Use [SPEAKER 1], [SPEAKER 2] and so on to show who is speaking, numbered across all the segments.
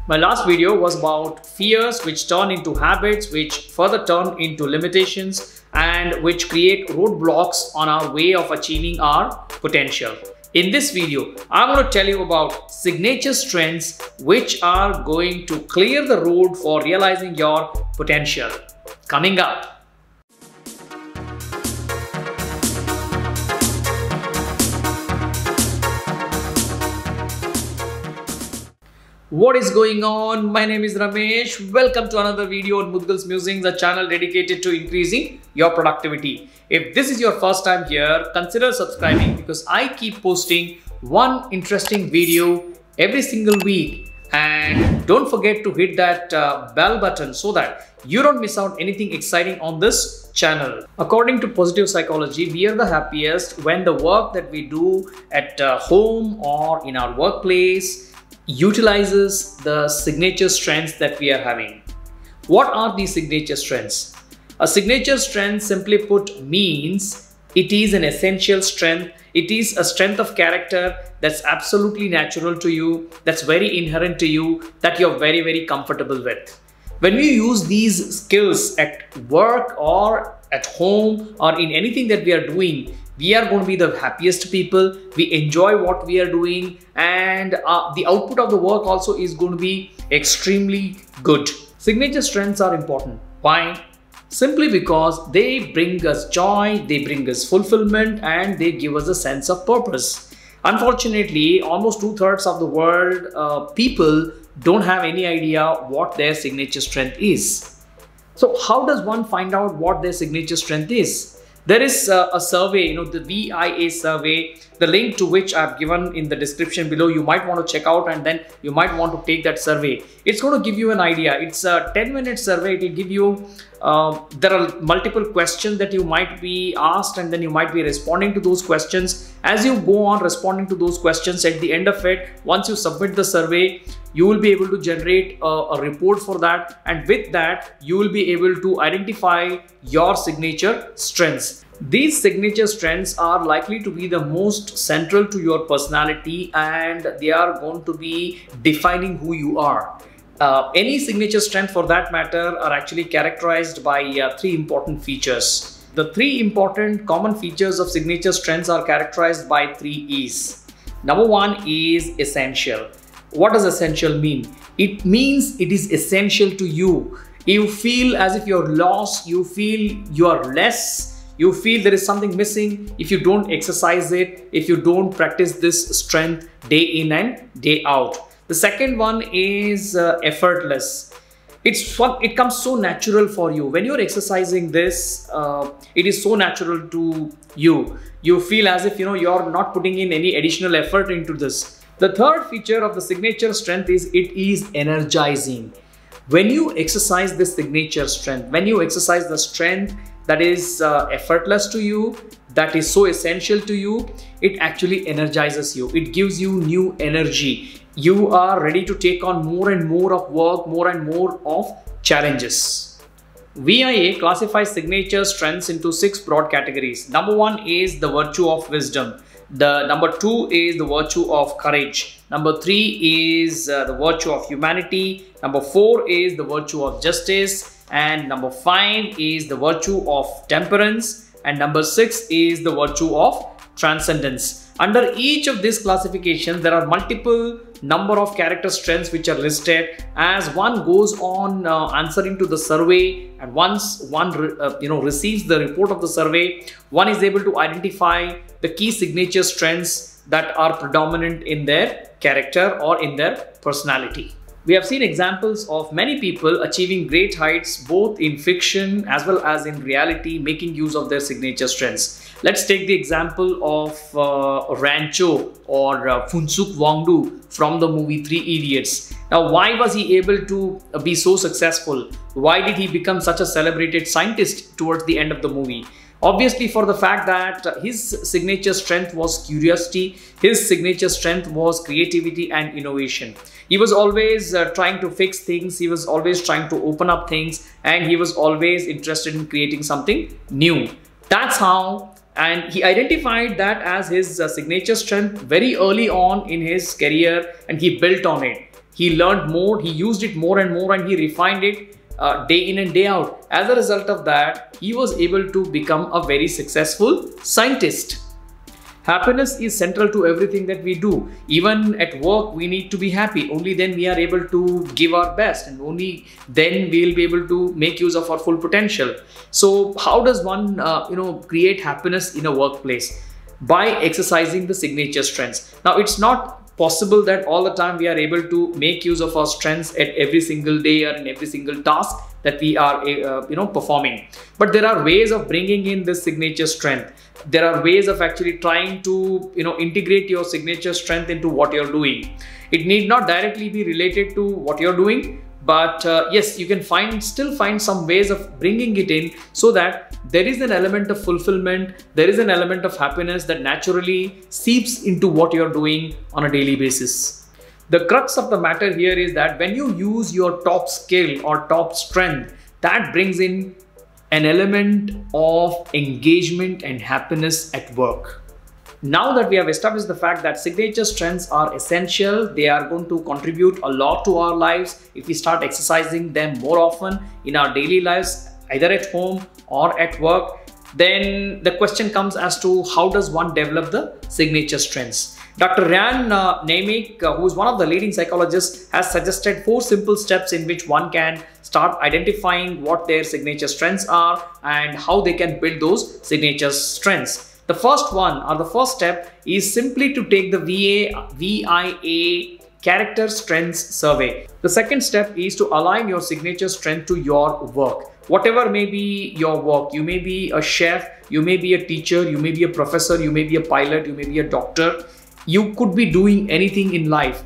[SPEAKER 1] My last video was about fears which turn into habits, which further turn into limitations, and which create roadblocks on our way of achieving our potential. In this video, I'm going to tell you about signature strengths which are going to clear the road for realizing your potential. Coming up. What is going on? My name is Ramesh. Welcome to another video on Mudgal's Musings, a channel dedicated to increasing your productivity. If this is your first time here, consider subscribing because I keep posting one interesting video every single week. And don't forget to hit that bell button so that you don't miss out anything exciting on this channel. According to positive psychology, we are the happiest when the work that we do at home or in our workplace utilizes the signature strengths that we are having. What are these signature strengths? A signature strength, simply put, means it is an essential strength. It is a strength of character that's absolutely natural to you, that's very inherent to you, that you're very, very comfortable with. When we use these skills at work or at home or in anything that we are doing, we are going to be the happiest people. We enjoy what we are doing, and the output of the work also is going to be extremely good. Signature strengths are important. Why? Simply because they bring us joy, they bring us fulfillment, and they give us a sense of purpose. Unfortunately, almost 2/3 of the world people don't have any idea what their signature strength is. So how does one find out what their signature strength is? There is a survey, the VIA survey, the link to which I've given in the description below. You might want to check out, and then you might want to take that survey. It's going to give you an idea. It's a 10-minute survey. It will give you, there are multiple questions that you might be asked, and then you might be responding to those questions. As you go on responding to those questions, at the end of it, once you submit the survey, you will be able to generate a report for that, and with that you will be able to identify your signature strengths. These signature strengths are likely to be the most central to your personality, and they are going to be defining who you are. Any signature strength for that matter are actually characterized by three important features. The three important common features of signature strengths are characterized by three E's. Number one is essential. What does essential mean? It means it is essential to you. You feel as if you're lost, you feel you are less, you feel there is something missing if you don't exercise it, if you don't practice this strength day in and day out. The second one is effortless. It comes so natural for you. When you're exercising this, it is so natural to you. You feel as if you're not putting in any additional effort into this. The third feature of the signature strength is it is energizing. When you exercise this signature strength, when you exercise the strength that is effortless to you, that is so essential to you, it actually energizes you. It gives you new energy. You are ready to take on more and more of work, more and more of challenges. VIA classifies signature strengths into 6 broad categories. Number one is the virtue of wisdom. The number 2 is the virtue of courage. Number 3 is the virtue of humanity. Number 4 is the virtue of justice. And number 5 is the virtue of temperance. And number 6 is the virtue of transcendence. Under each of these classifications, there are multiple number of character strengths which are listed. As one goes on answering to the survey, and once one receives the report of the survey, one is able to identify the key signature strengths that are predominant in their character or in their personality. We have seen examples of many people achieving great heights both in fiction as well as in reality, making use of their signature strengths. Let's take the example of Rancho or Phuntsuk Wangdu from the movie Three Idiots. Now, why was he able to be so successful? Why did he become such a celebrated scientist towards the end of the movie? Obviously, for the fact that his signature strength was curiosity, his signature strength was creativity and innovation. He was always trying to fix things, he was always trying to open up things, and he was always interested in creating something new. That's how, and he identified that as his signature strength very early on in his career, and he built on it. He learned more, he used it more and more, and he refined it day in and day out. As a result of that, he was able to become a very successful scientist. Happiness is central to everything that we do. Even at work, we need to be happy. Only then we are able to give our best, and only then we will be able to make use of our full potential. So how does one create happiness in a workplace? By exercising the signature strengths. Now, it's not possible that all the time we are able to make use of our strengths at every single day or in every single task that we are performing. But there are ways of bringing in this signature strength. There are ways of actually trying to integrate your signature strength into what you're doing. It need not directly be related to what you're doing, but yes, you can still find some ways of bringing it in, so that there is an element of fulfillment, there is an element of happiness that naturally seeps into what you're doing on a daily basis. The crux of the matter here is that when you use your top skill or top strength, that brings in an element of engagement and happiness at work. Now that we have established the fact that signature strengths are essential, they are going to contribute a lot to our lives if we start exercising them more often in our daily lives, either at home or at work, then the question comes as to how does one develop the signature strengths. Dr. Ryan Nemick, who is one of the leading psychologists, has suggested 4 simple steps in which one can start identifying what their signature strengths are and how they can build those signature strengths. The first one, or the first step, is simply to take the VIA Character Strengths Survey. The second step is to align your signature strength to your work. Whatever may be your work, you may be a chef, you may be a teacher, you may be a professor, you may be a pilot, you may be a doctor. You could be doing anything in life.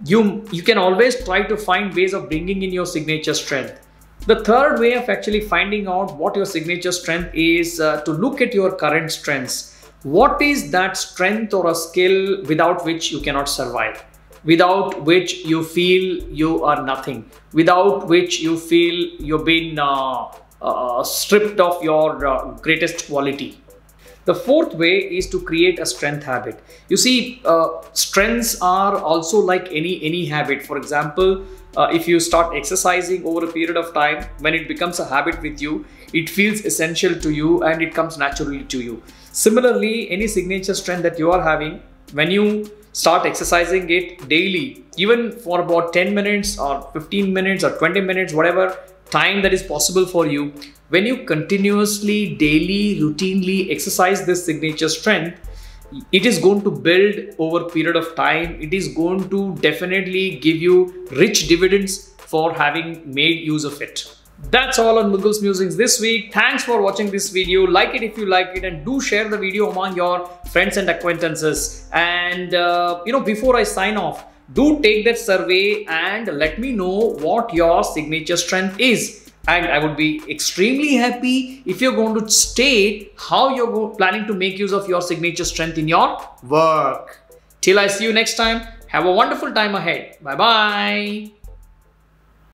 [SPEAKER 1] You can always try to find ways of bringing in your signature strength. The third way of actually finding out what your signature strength is to look at your current strengths. What is that strength or a skill without which you cannot survive? Without which you feel you are nothing? Without which you feel you've been stripped of your greatest quality? The fourth way is to create a strength habit. You see, strengths are also like any habit. For example, if you start exercising over a period of time, when it becomes a habit with you, it feels essential to you and it comes naturally to you. Similarly, any signature strength that you are having, when you start exercising it daily, even for about 10 minutes or 15 minutes or 20 minutes, whatever time that is possible for you, when you continuously, daily, routinely exercise this signature strength, it is going to build over a period of time. It is going to definitely give you rich dividends for having made use of it. That's all on Mudgal's Musings this week. Thanks for watching this video. Like it if you like it, and do share the video among your friends and acquaintances. And before I sign off, do take that survey and let me know what your signature strength is. And I would be extremely happy if you're going to state how you're planning to make use of your signature strength in your work. Till I see you next time, have a wonderful time ahead. Bye-bye.